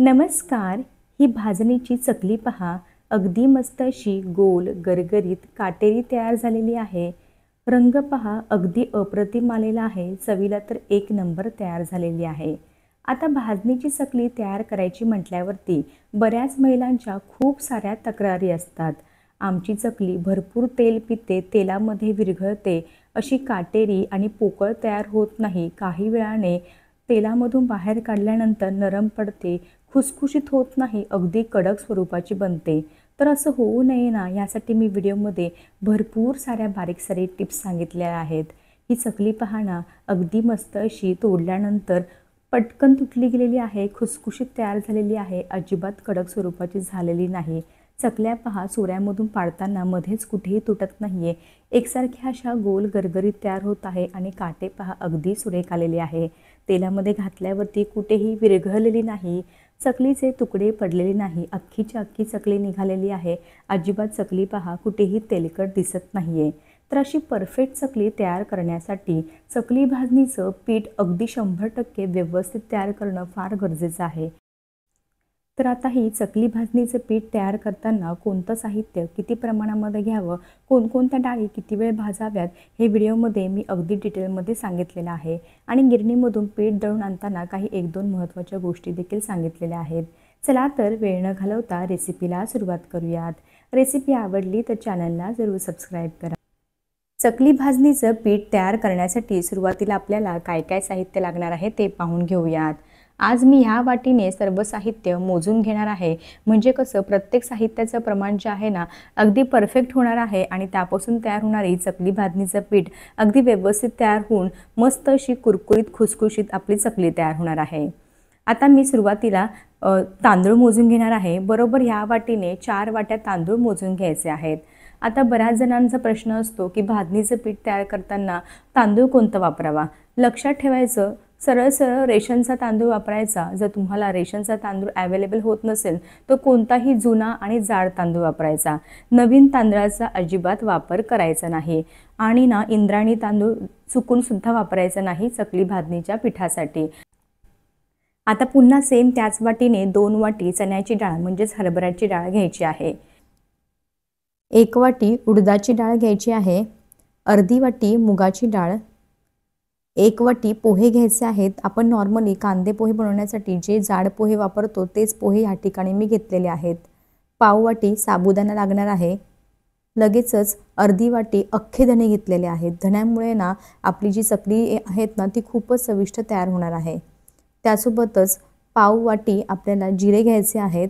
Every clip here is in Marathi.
नमस्कार. ही भाजणीची चकली पहा. अगदी मस्त अशी गोल, गरगरीत, काटेरी तयार झालेली आहे. रंग पहा अगदी अप्रतिम आलेला आहे. चवीला तर एक नंबर तयार झालेली आहे. आता भाजणीची चकली तयार करायची म्हटल्यावरती बऱ्याच महिलांच्या खूप साऱ्या तक्रारी असतात. आमची चकली भरपूर तेल पिते, तेलामध्ये विरघळते, अशी काटेरी आणि पोकळ तयार होत नाही. काही वेळाने तेलामधून बाहेर काढल्यानंतर नरम पडते, खुसखुशीत होत नाही, अगदी कडक स्वरूपाची बनते. तर असं होऊ नये ना, यासाठी मी व्हिडिओमध्ये भरपूर साऱ्या बारीक-सारीक टिप्स सांगितल्या आहेत. ही चकली पहा ना, अगदी मस्त अशी तोडल्यानंतर पटकन तुटली गेलेली आहे, खुसखुशीत तयार झालेली आहे, अजिबात कडक स्वरूपाची झालेली नाही. चकल्या पहा चुऱ्यामधून पाडताना मध्येच कुठेही तुटत नाही आहे. एकसारख्या अशा गोल गरगरीत तयार होत आहे आणि काटे पहा अगदी सुरेख आलेले आहे. तेलामध्ये घातल्यावरती कुठेही विरघळलेली नाही, चकलीचे तुकडे पडलेले नाही, अख्खीच्या अख्खी चकली निघालेली आहे. अजिबात चकली पहा कुठेही तेलकट दिसत नाही आहे. तर अशी परफेक्ट चकली तयार करण्यासाठी चकली भाजणीचं पीठ अगदी 100% व्यवस्थित तयार करणं फार गरजेचं आहे. तर आता ही चकली भाजणीचं पीठ तयार करताना कोणतं साहित्य किती प्रमाणामध्ये घ्यावं, कोणकोणत्या डाळी किती वेळ भाजाव्यात, हे व्हिडिओमध्ये मी अगदी डिटेलमध्ये सांगितलेलं आहे. आणि गिरणीमधून पीठ दळून आणताना काही 1-2 महत्त्वाच्या गोष्टी देखील सांगितलेल्या आहेत. चला तर वेळ न घालवता रेसिपीला सुरुवात करूयात. रेसिपी आवडली तर चॅनलला जरूर सबस्क्राईब करा. चकली भाजणीचं पीठ तयार करण्यासाठी सुरुवातीला आपल्याला काय काय साहित्य लागणार आहे ते पाहून घेऊयात. आज मी ह्या वाटीने सर्व साहित्य मोजून घेणार आहे, म्हणजे कसं प्रत्येक साहित्याचं प्रमाण जे आहे ना अगदी परफेक्ट होणार आहे आणि त्यापासून तयार होणारी चकली भाजणीचं पीठ अगदी व्यवस्थित तयार होऊन मस्त अशी कुरकुरीत खुसखुशीत आपली चकली तयार होणार आहे. आता मी सुरुवातीला तांदूळ मोजून घेणार आहे. बरोबर ह्या वाटीने 4 वाट्या तांदूळ मोजून घ्यायचे आहेत. आता बऱ्याच जणांचा प्रश्न असतो की भाजणीचं पीठ तयार करताना तांदूळ कोणतं वापरावा. लक्षात ठेवायचं, सरळ सरळ रेशनचा तांदूळ वापरायचा. जर तुम्हाला रेशनचा तांदूळ अवेलेबल होत नसेल तर कोणताही जुना आणि जाड तांदूळ वापरायचा. नवीन तांदळाचा अजिबात वापर करायचा नाही. आणि ना इंद्रायणी तांदूळ चुकून सुद्धा वापरायचा नाही चकली भाजणीच्या पिठासाठी. आता पुन्हा सेम त्याच वाटीने 2 वाटी चण्याची डाळ म्हणजेच हरभऱ्याची डाळ घ्यायची आहे. 1 वाटी उडदाची डाळ घ्यायची आहे. अर्धी वाटी मुगाची डाळ. 1 वाटी पोहे घ्यायचे आहेत. आपण नॉर्मली कांदे पोहे बनवण्यासाठी जे जाड पोहे वापरतो तेच पोहे या ठिकाणी मी घेतलेले आहेत. पाव वाटी साबुदाणा लागणार आहे. लगेचच अर्धी वाटी अख्खे धणे घेतलेले आहेत. धण्यामुळे ना आपली जी चकली आहेत ना ती खूपच चविष्ट तयार होणार आहे. त्यासोबतच पाव वाटी आपल्याला जिरे घ्यायचे आहेत.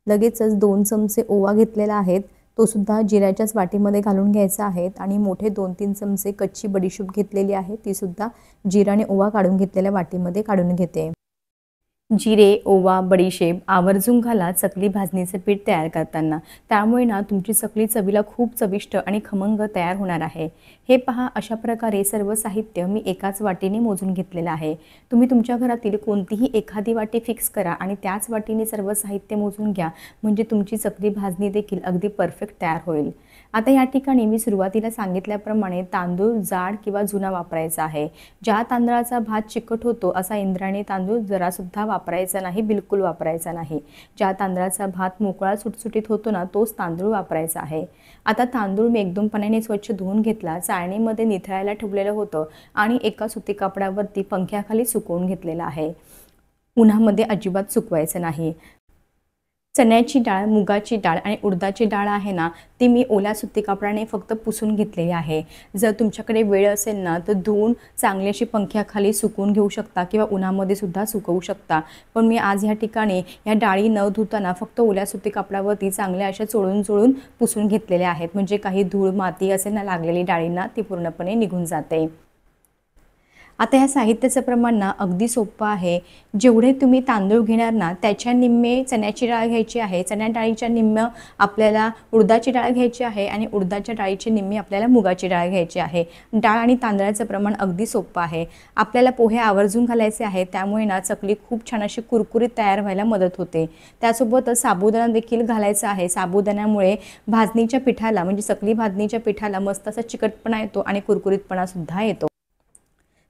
लगेचच 2 चमचे ओवा घेतलेला आहेत, तो सुद्धा जिऱ्याच्याच वाटीमध्ये घालून घ्यायचा आहे. आणि मोठे 2-3 चमचे कच्ची बडीशेप घेतलेली आहे, ती सुद्धा जिरा आणि ओवा काढून घेतलेल्या वाटीमध्ये काढून घेते. जिरे, ओवा, बडीशेप आवर्जून घाला चकली भाजणीचं पीठ तयार करताना. त्यामुळे ना तुमची चकली चवीला खूप चविष्ट आणि खमंग तयार होणार आहे. हे पहा, अशा प्रकारे सर्व साहित्य मी एकाच वाटीने मोजून घेतलेलं आहे. तुम्ही तुमच्या घरातील कोणतीही एखादी वाटी फिक्स करा आणि त्याच वाटीने सर्व साहित्य मोजून घ्या, म्हणजे तुमची चकली भाजणी देखील अगदी परफेक्ट तयार होईल. आता या ठिकाणी मी सुरुवातीला सांगितल्याप्रमाणे तांदूळ जाड किंवा जुना वापरायचा आहे. ज्या तांदळाचा भात चिकट होतो असा इंद्रायणी तांदूळ जरासुद्धा वापरायचा नाही, बिलकुल वापरायचा नाही. ज्या तांदळाचा भात मोकळा सुटसुटीत होतो ना तोच तांदूळ वापरायचा आहे. आता तांदूळ मी 1-2 पाण्याने स्वच्छ धुवून घेतला, चाळणीमध्ये निथळायला ठेवलेलं होतं आणि एका सुती कापडावरती पंख्याखाली सुकवून घेतलेलं आहे. उन्हामध्ये अजिबात सुकवायचं नाही. चण्याची डाळ, मुगाची डाळ आणि उडदाची डाळ आहे ना ती मी ओल्या सुती कापडाने फक्त पुसून घेतलेली आहे. जर तुमच्याकडे वेळ असेल ना तर धुवून चांगली अशी पंख्याखाली सुकवून घेऊ शकता किंवा उन्हामध्ये सुद्धा सुकवू शकता. पण मी आज ह्या ठिकाणी या डाळी न धुताना फक्त ओल्या सुती कापडावरती चांगल्या अशा चोळून पुसून घेतलेल्या आहेत, म्हणजे काही धूळ माती असेल ना लागलेली डाळींना ती पूर्णपणे निघून जाते. आता ह्या साहित्याचं प्रमाण ना अगदी सोपं आहे. जेवढे तुम्ही तांदूळ घेणार ना त्याच्या निम्मे चण्याची डाळ घ्यायची आहे, चण्या डाळीच्या निम्मे आपल्याला उडदाची डाळ घ्यायची आहे आणि उडदाच्या डाळीची निम्मी आपल्याला मुगाची डाळ घ्यायची आहे. डाळ आणि तांदळाचं प्रमाण अगदी सोपं आहे. आपल्याला पोहे आवर्जून घालायचे आहे, त्यामुळे ना चकली खूप छान अशी कुरकुरीत तयार व्हायला मदत होते. त्यासोबतच साबुदाणा देखील घालायचा आहे. साबुदाण्यामुळे भाजणीच्या पिठाला म्हणजे चकली भाजणीच्या पिठाला मस्त असा चिकटपणा येतो आणि कुरकुरीतपणा सुद्धा येतो.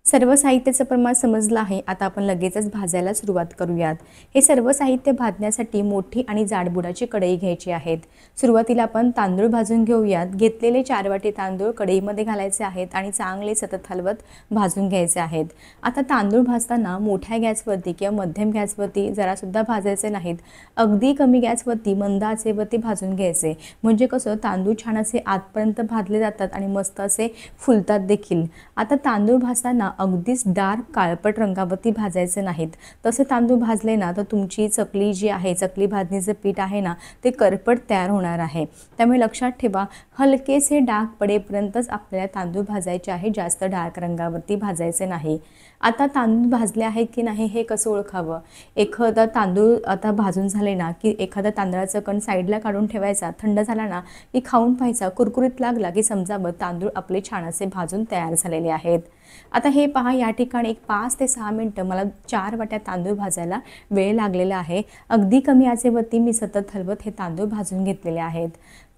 सर्व साहित्याचं प्रमाण समजलं आहे. आता आपण लगेचच भाजायला सुरुवात करूयात. हे सर्व साहित्य भाजण्यासाठी मोठी आणि जाडबुडाची कढई घ्यायची आहेत. सुरुवातीला आपण तांदूळ भाजून घेऊयात. घेतलेले 4 वाटी तांदूळ कढईमध्ये घालायचे आहेत आणि चांगले सतत हलवत भाजून घ्यायचे आहेत. आता तांदूळ भाजताना मोठ्या गॅसवरती किंवा मध्यम गॅसवरती जरासुद्धा भाजायचे नाहीत. अगदी कमी गॅसवरती मंद आचेवरती भाजून घ्यायचे. म्हणजे कसं तांदूळ छान असे आतपर्यंत भाजले जातात आणि मस्त असे फुलतात देखील. आता तांदूळ भाजताना अगदीच डार्क काळपट रंगावरती भाजायचे नाहीत. तसे तांदूळ भाजले ना तर तुमची चकली जी आहे, चकली भाजणीचं पीठ आहे ना, ते करपट तयार होणार आहे. त्यामुळे लक्षात ठेवा, हलकेसे डाग पडेपर्यंतच आपल्याला तांदूळ भाजायचे आहे, जास्त डार्क रंगावरती भाजायचे नाही. आता तांदूळ भाजले आहेत की नाही हे कसं ओळखावं? एखादा तांदूळ आता भाजून झाले ना की एखादा तांदळाचं कण साईडला काढून ठेवायचा. थंड झाला ना की खाऊन पाहायचा. कुरकुरीत लागला की समजावं तांदूळ आपले छान असे भाजून तयार झालेले आहेत. आता हे पहा, या ठिकाणी एक 5 ते 6 मिनटं मला 4 वाट्या तांदूळ भाजायला वेळ लागलेला आहे. अगदी कमी आचेवरती मी सतत हलवत हे तांदूळ भाजून घेतलेले आहेत.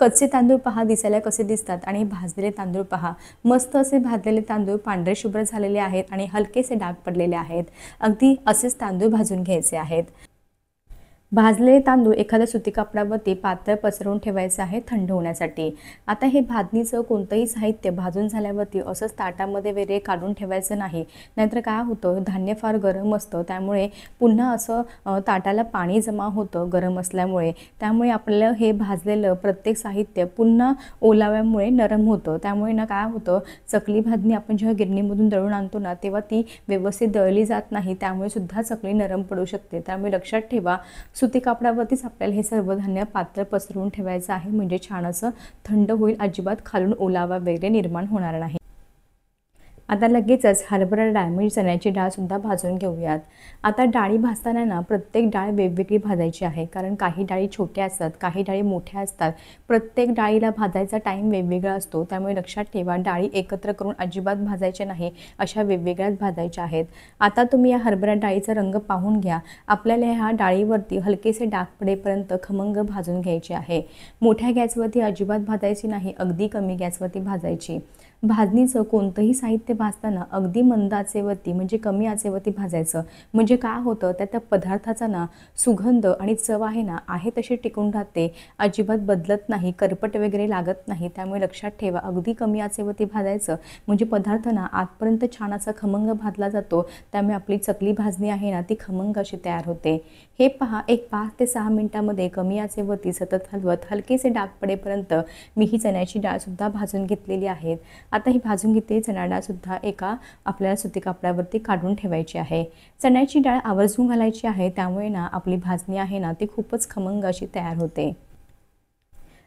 कच्चे तांदूळ पहा दिसायला कसे दिसतात आणि भाजलेले तांदूळ पहा, मस्त असे भाजलेले तांदूळ पांढरे शुभ्र झालेले आहेत आणि हलकेसे डाग पडलेले आहेत. अगदी असेच तांदूळ भाजून घ्यायचे आहेत. भाजलेले तांदूळ एखाद्या सुती कापडावरती पातळ पसरवून ठेवायचे आहे थंड होण्यासाठी. आता हे भाजणीचं कोणतंही साहित्य भाजून झाल्यावरती असंच ताटामध्ये वगैरे काढून ठेवायचं नाही. नाहीतर काय होतं, धान्य फार गरम असतं, त्यामुळे पुन्हा असं ताटाला पाणी जमा होतं गरम असल्यामुळे. त्यामुळे आपल्याला हे भाजलेलं प्रत्येक साहित्य पुन्हा ओलाव्यामुळे नरम होतं. त्यामुळे ना काय होतं, चकली भाजणी आपण जेव्हा गिरणीमधून दळून आणतो ना तेव्हा ती व्यवस्थित दळली जात नाही. त्यामुळे सुद्धा चकली नरम पडू शकते. त्यामुळे लक्षात ठेवा, सुती कापडावरतीच आपल्याला हे सर्व धान्य पातळ पसरवून ठेवायचं आहे. म्हणजे छान असं थंड होईल, अजिबात खालून ओलावा वगैरे निर्माण होणार नाही. आता लगेचच हरभरा डाळ म्हणजे चण्याची डाळसुद्धा भाजून घेऊयात. आता डाळी भाजताना ना प्रत्येक डाळ वेगवेगळी भाजायची आहे. कारण काही डाळी छोट्या असतात, काही डाळी मोठ्या असतात. प्रत्येक डाळीला भाजायचा टाईम वेगवेगळा असतो. त्यामुळे लक्षात ठेवा, डाळी एकत्र करून अजिबात भाजायचे नाही, अशा वेगवेगळ्याच भाजायच्या आहेत. आता तुम्ही या हरभरा डाळीचा रंग पाहून घ्या. आपल्याला ह्या डाळीवरती हलकेसे डाग पडेपर्यंत खमंग भाजून घ्यायचे आहे. मोठ्या गॅसवरती अजिबात भाजायची नाही, अगदी कमी गॅसवरती भाजायची. भाजणीचं कोणतंही साहित्य भाजताना अगदी मंद आचेवरती म्हणजे कमी आचेवरती भाजायचं. म्हणजे काय होतं, त्या पदार्थाचा ना सुगंध आणि चव आहे ना आहे तशी टिकून राहते, अजिबात बदलत नाही, करपट वगैरे लागत नाही. त्यामुळे लक्षात ठेवा, अगदी कमी आचेवरती भाजायचं. म्हणजे पदार्थ ना आतपर्यंत छान असा खमंग भाजला जातो. त्यामुळे आपली चकली भाजणी आहे ना ती खमंग अशी तयार होते. हे पहा, एक 5 ते 6 मिनटामध्ये कमी आचेवरती सतत हलवत हलकेसे डाग पडेपर्यंत मी ही चण्याची डाळसुद्धा भाजून घेतलेली आहे. आता ही भाजून घेतलेली चणा डाळसुद्धा एका आपल्याला सुती कापडावरती काढून ठेवायची आहे. चण्याची डाळ आवर्जून घालायची आहे. त्यामुळे ना आपली भाजणी आहे ना ती खूपच खमंग अशी तयार होते.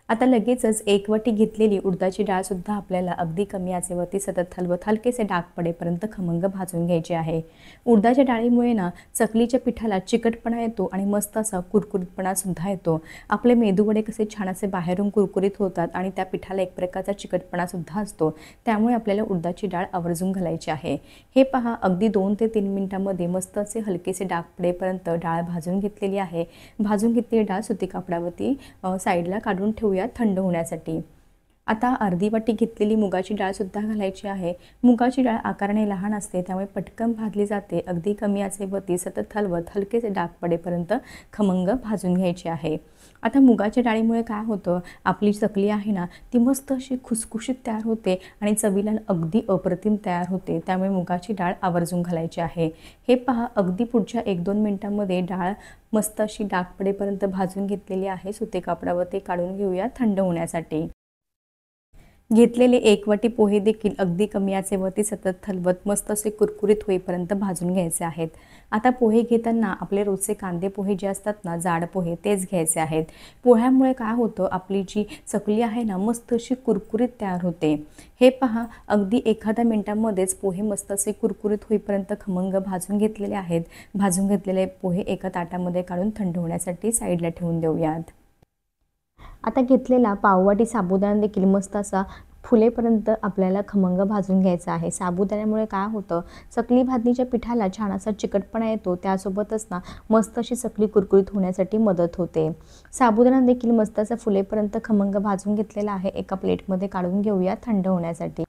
आता लगेचच 1 वाटी घेतलेली उडदाची डाळसुद्धा आपल्याला अगदी कमी आचेवरती सतत हलवत हलकेसे डाग पडेपर्यंत खमंग भाजून घ्यायचे आहे. उडदाच्या डाळीमुळे ना चकलीच्या पिठाला चिकटपणा येतो आणि मस्त असा कुरकुरीतपणासुद्धा येतो. आपले मेदूवडे कसे छान असे बाहेरून कुरकुरीत होतात आणि त्या पिठाला एक प्रकारचा चिकटपणासुद्धा असतो. त्यामुळे आपल्याला उडदाची डाळ आवर्जून घालायची आहे. हे पहा, अगदी 2 ते 3 मिनिटांमध्ये मस्त असे हलकेसे डाग पडेपर्यंत डाळ भाजून घेतलेली आहे. भाजून घेतलेली डाळ सुती कापडावरती साईडला काढून ठेवूया थंड होण्यासाठी. आता अर्धी वाटी घेतलेली मुगाची डाळसुद्धा घालायची आहे. मुगाची डाळ आकाराने लहान असते, त्यामुळे पटकन भाजली जाते. अगदी कमी आचेवरती सतत हलवत हलकेसे डाग पडेपर्यंत खमंग भाजून घ्यायची आहे. आता मुगाच्या डाळीमुळे काय होतं, आपली चकली आहे ना ती मस्त अशी खुसखुशीत तयार होते आणि चवीला अगदी अप्रतिम तयार होते. त्यामुळे मुगाची डाळ आवर्जून घालायची आहे. हे पहा, अगदी पुढच्या 1-2 मिनिटांमध्ये डाळ मस्त अशी डाग पडेपर्यंत भाजून घेतलेली आहे. सुती कापडावरती काढून घेऊया थंड होण्यासाठी. घेतलेले 1 वाटी पोहे देखील अगदी कमी आचेवरती सतत हलवत मस्त असे कुरकुरीत होईपर्यंत भाजून घ्यायचे आहेत. आता पोहे घेताना आपले रोजचे कांदे पोहे जे असतात ना, जाड पोहे, तेच घ्यायचे आहेत. पोह्यामुळे काय होतं, आपली जी चकली आहे ना मस्त अशी कुरकुरीत तयार होते. हे पहा, अगदी एखाद्या मिनिटांमध्येच पोहे मस्त असे कुरकुरीत होईपर्यंत खमंग भाजून घेतलेले आहेत. भाजून घेतलेले पोहे एका ताटामध्ये काढून थंड होण्यासाठी साईडला ठेवून देऊयात. आता घेतलेला पाववाटी साबुदाणा देखील मस्त असा फुलेपर्यंत आपल्याला खमंग भाजून घ्यायचा आहे. साबुदाण्यामुळे काय होतं, चकली भाजणीच्या पिठाला छान असा चिकटपणा येतो. त्यासोबतच ना मस्त अशी चकली कुरकुरीत होण्यासाठी मदत होते. साबुदाणा देखील मस्त असा फुलेपर्यंत खमंग भाजून घेतलेला आहे. एका प्लेटमध्ये काढून घेऊया थंड होण्यासाठी.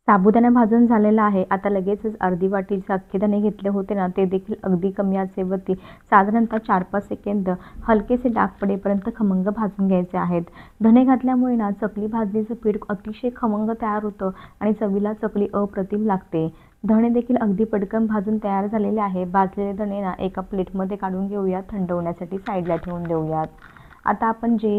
साबुदाणा भाजून झालेला आहे. आता लगेचच अर्धी वाटी जे अख्खे धणे घेतले होते ना, ते देखील अगदी कमी आचेवरती साधारणतः 4-5 सेकंद हलकेसे डाग पडेपर्यंत खमंग भाजून घ्यायचे आहेत. धणे घातल्यामुळे ना चकली भाजणीचं पीठ अतिशय खमंग तयार होतं आणि चवीला चकली अप्रतिम लागते. धणे देखील अगदी पटकन भाजून तयार झालेले आहे. भाजलेले धणे ना एका प्लेटमध्ये काढून घेऊयात, थंड होण्यासाठी साईडला ठेवून देऊयात. आता आपण जे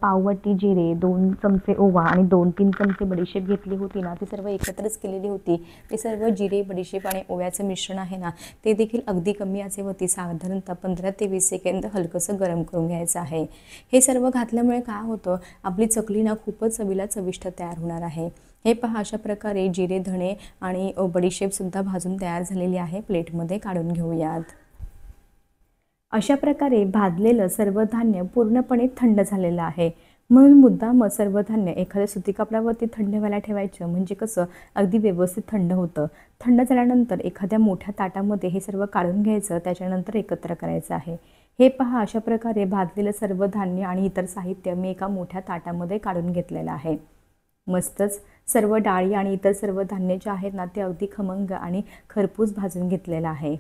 पाववाटी जिरे, 2 चमचे ओवा आणि 2-3 चमचे बडीशेप घेतली होती ना, ती सर्व एकत्रच केलेली होती. ते सर्व जिरे, बडीशेप आणि ओव्याचं मिश्रण आहे ना, ते देखील अगदी कमी आचेवरती साधारणतः 15 ते 20 सेकंद हलकंसं गरम करून घ्यायचं आहे. हे सर्व घातल्यामुळे काय होतं, आपली चकली ना खूपच चवीला चविष्ट तयार होणार आहे. हे पहा, अशा प्रकारे जिरे, धणे आणि बडीशेपसुद्धा भाजून तयार झालेली आहे. प्लेटमध्ये काढून घेऊयात. अशा प्रकारे भाजलेलं सर्व धान्य पूर्णपणे थंड झालेलं आहे. म्हणून मुद्दाम सर्व धान्य एखाद्या सुती कापडावरती थंड व्हायला ठेवायचं, म्हणजे कसं अगदी व्यवस्थित थंड होतं. थंड झाल्यानंतर एखाद्या मोठ्या ताटामध्ये हे सर्व काढून घ्यायचं, त्याच्यानंतर एकत्र करायचं आहे. हे पहा, अशा प्रकारे भाजलेलं सर्व धान्य आणि इतर साहित्य मी एका मोठ्या ताटामध्ये काढून घेतलेलं आहे. मस्तच सर्व डाळी आणि इतर सर्व धान्य जे आहेत ना, ते अगदी खमंग आणि खरपूस भाजून घेतलेलं आहे.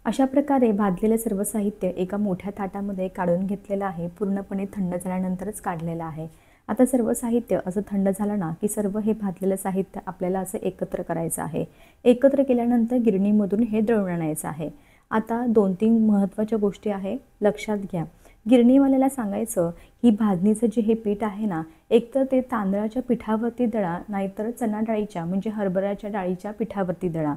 अशा प्रकारे भाजलेलं सर्व साहित्य एका मोठ्या ताटामध्ये काढून घेतलेलं आहे. पूर्णपणे थंड झाल्यानंतरच काढलेलं आहे. आता सर्व साहित्य असं थंड झालं ना, की सर्व हे भाजलेलं साहित्य आपल्याला असं एकत्र करायचं आहे. एकत्र केल्यानंतर गिरणीमधून हे दळून आणायचं आहे. आता 2-3 महत्त्वाच्या गोष्टी आहे, लक्षात घ्या. गिरणीवाल्याला सांगायचं, ही भाजणीचं जे हे पीठ आहे ना, एकतर ते तांदळाच्या पिठावरती दळा, नाहीतर चणा डाळीच्या म्हणजे हरभऱ्याच्या डाळीच्या पिठावरती दळा.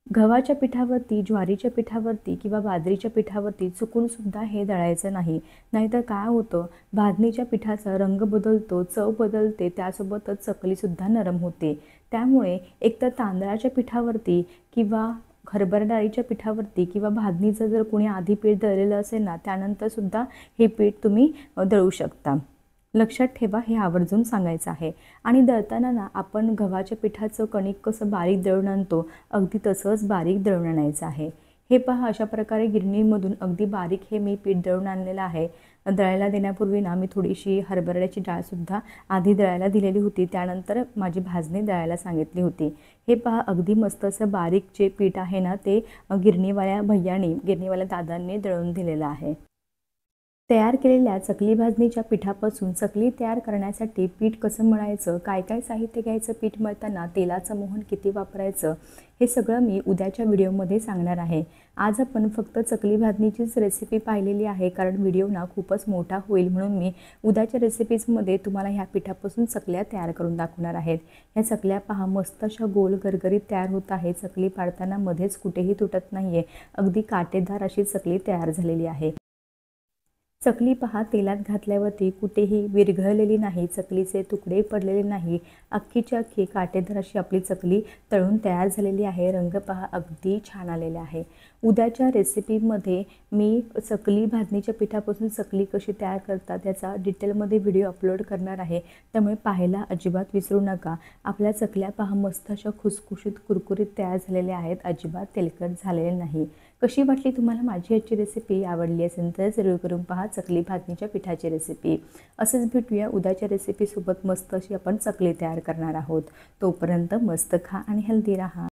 गव्हाच्या पिठावरती, ज्वारीच्या पिठावरती किंवा बाजरीच्या पिठावरती चुकूनसुद्धा हे दळायचं नाही. नाहीतर काय होतं, भाजणीच्या पिठाचा रंग बदलतो, चव बदलते, त्यासोबतच चकलीसुद्धा नरम होते. त्यामुळे एकतर तांदळाच्या पिठावरती किंवा हरभरा डाळीच्या पिठावरती किंवा भाजणीचं जर कोणी आधी पीठ दळलेलं असेल ना, त्यानंतरसुद्धा हे पीठ तुम्ही दळू शकता. लक्षात ठेवा, हे आवर्जून सांगायचं आहे. आणि दळताना ना आपण गव्हाच्या पिठाचं कणिक कसं बारीक दळून आणतो, अगदी तसंच बारीक दळून आणायचं आहे. हे पहा, अशा प्रकारे गिरणीमधून अगदी बारीक हे मी पीठ दळून आणलेलं आहे. दळायला देण्यापूर्वी ना मी थोडीशी हरभऱ्याची डाळसुद्धा आधी दळायला दिलेली होती, त्यानंतर माझी भाजणी दळायला सांगितली होती. हे पहा, अगदी मस्त असं बारीक जे पीठ आहे ना, ते गिरणीवाल्या दादांनी दळून दिलेलं आहे. तयार केलेल्या चकली भाजणीच्या पिठापासून चकली तयार करण्यासाठी पीठ कसं मळायचं, काय काय साहित्य घ्यायचं पीठ मळताना, तेलाचं मोहन किती वापरायचं, हे सगळं मी उद्याच्या व्हिडिओमध्ये सांगणार आहे. आज आपण फक्त चकली भाजणीचीच रेसिपी पाहिलेली आहे, कारण व्हिडिओ ना खूपच मोठा होईल, म्हणून मी उद्याच्या रेसिपीजमध्ये तुम्हाला ह्या पिठापासून चकल्या तयार करून दाखवणार आहेत. ह्या चकल्या पहा, मस्त अशा गोल गरगरीत तयार होत आहे. चकली पाडताना मध्येच कुठेही तुटत नाही आहे. अगदी काटेदार अशी चकली तयार झालेली आहे. चकली पहा, तेलात घातल्यावरती कुठेही विरघळलेली नाही, चकलीचे तुकडे पडलेले नाही, अख्खीच्या अख्खी काटेदार अशी आपली चकली तळून तयार झालेली आहे. रंग पहा, अगदी छान आलेला आहे. उद्याच्या रेसिपीमध्ये मी चकली भाजणीच्या पिठापासून चकली कशी तयार करतात याचा डिटेलमध्ये व्हिडिओ अपलोड करणार आहे, त्यामुळे पाहायला अजिबात विसरू नका. आपल्या चकल्या पहा, मस्त अशा खुसखुशीत कुरकुरीत तयार झालेल्या आहेत, अजिबात तेलकट झालेले नाही. कशी वाटली तुम्हाला माझी आजची रेसिपी? आवडली असेल तर जरूर करून पहा चकली भाजणीच्या पिठाची रेसिपी. असंच भेटूया उद्याच्या रेसिपीसोबत. मस्त अशी आपण चकली तयार करणार आहोत. तोपर्यंत मस्त खा आणि हेल्दी राहा.